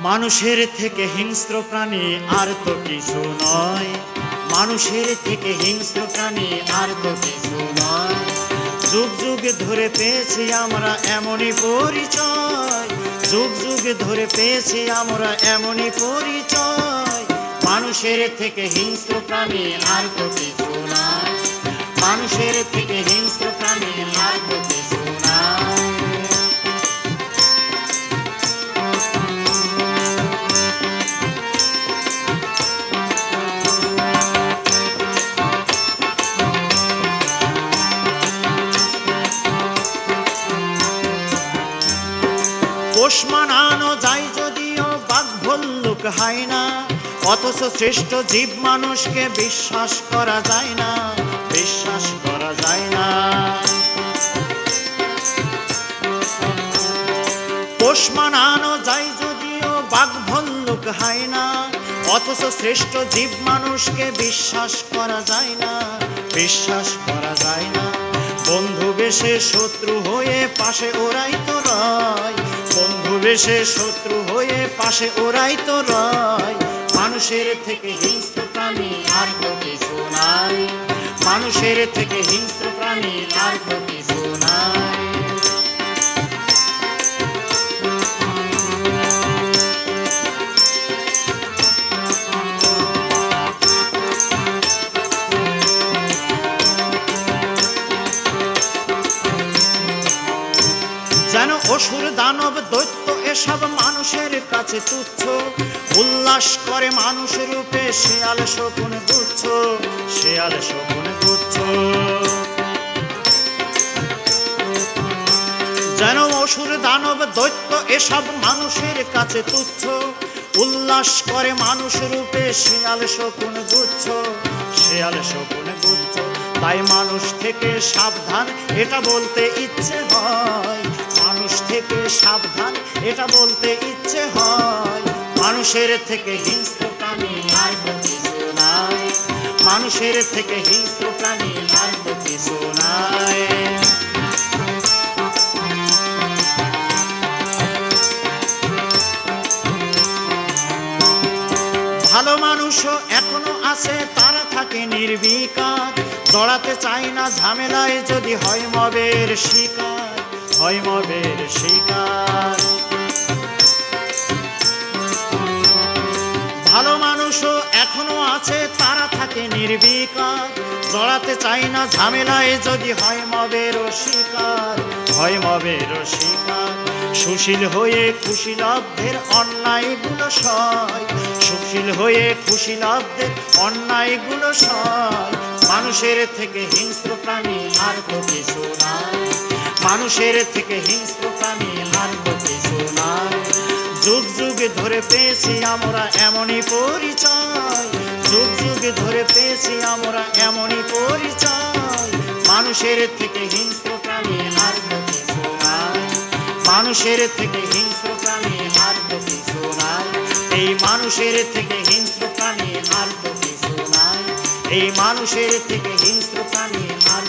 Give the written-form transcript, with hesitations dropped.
মানুষের থেকে হিংস্র প্রাণী আর তো কিছু নয়, মানুষের থেকে হিংস্র প্রাণী আর তো কিছু নয়। যুগ যুগ ধরে পেয়েছি আমরা এমনই পরিচয়, যুগ যুগ ধরে পেয়েছি আমরা এমনই পরিচয়। মানুষের থেকে হিংস্র প্রাণী আর তো কিছু নয়, মানুষের থেকে হিংস্র প্রাণী আর তো কিছু নয়। পোষ মানানো যায় যদিও বাঘ ভল্লুক হয় না, অথচ শ্রেষ্ঠ জীব মানুষকে বিশ্বাস করা যায় না, বিশ্বাস করা যায় না। পোষ মানানো যায় যদিও বাঘ ভল্লুক হয় না, অথচ শ্রেষ্ঠ জীব মানুষকে বিশ্বাস করা যায় না, বিশ্বাস করা যায় না। বন্ধু বেশে শত্রু হয়ে পাশে ওরাই তো রয়, বন্ধু বেশে শত্রু হয়ে পাশে ওরাই তো রয়। মানুষের থেকে হিংস্র প্রাণী আর তো কিছু নাই, মানুষের থেকে হিংস্র প্রাণী আর তো কিছু নাই। যেন অসুর দানব দৈত্য এসব মানুষের কাছে তুচ্ছ, উল্লাস করে মানুষ রূপে শেয়াল শকুন তুচ্ছ, শেয়াল শকুন তুচ্ছ। যেন অসুর দানব দৈত্য এসব মানুষের কাছে তুচ্ছ, উল্লাস করে মানুষ রূপে শেয়াল শকুন তুচ্ছ, শেয়াল শকুন তুচ্ছ। তাই মানুষ থেকে সাবধান এটা বলতে ইচ্ছে হয়, মানুষ থেকে সাবধান এটা বলতে ইচ্ছে হয়। মানুষের থেকে হিংস্র প্রাণী আর তো কিছু নাই, মানুষের থেকে হিংস্র প্রাণী আর তো কিছু নাই। ভালো মানুষও এখনো আছে, তারা থাকে নির্বিকার, দড়াতে চায় না ঝামেলায় যদি হয় মবের শিকার, হয় মবের শিকার। ভালো মানুষও এখনো আছে, তারা থাকে নির্বিকার, দড়াতে চায় না ঝামেলায় যদি হয় মবের শিকার, হয় মবের শিকার। সুশীল হয়ে কুশীলব্ধের অন্যায়গুলো সয়, সুশীল হয়ে কুশীলব্ধের অন্যায়গুলো সয়। মানুষের থেকে হিংস্র প্রাণী আর তো কিছু নাই, মানুষের থেকে হিংস্র প্রাণী আর তো কিছু নাই। যুগ যুগ ধরে পেয়েছি আমরা এমনই পরিচয়, যুগ যুগ ধরে পেয়েছি আমরা এমনই পরিচয়। মানুষের থেকে হিংস্র প্রাণী আর তো কিছু নাই, মানুষের থেকে হিংস্র প্রাণী আর তো কিছু নাই। এই মানুষের থেকে হিংস্র প্রাণী আর তো কিছু নাই, এই মানুষের থেকে হিংস্র প্রাণী আর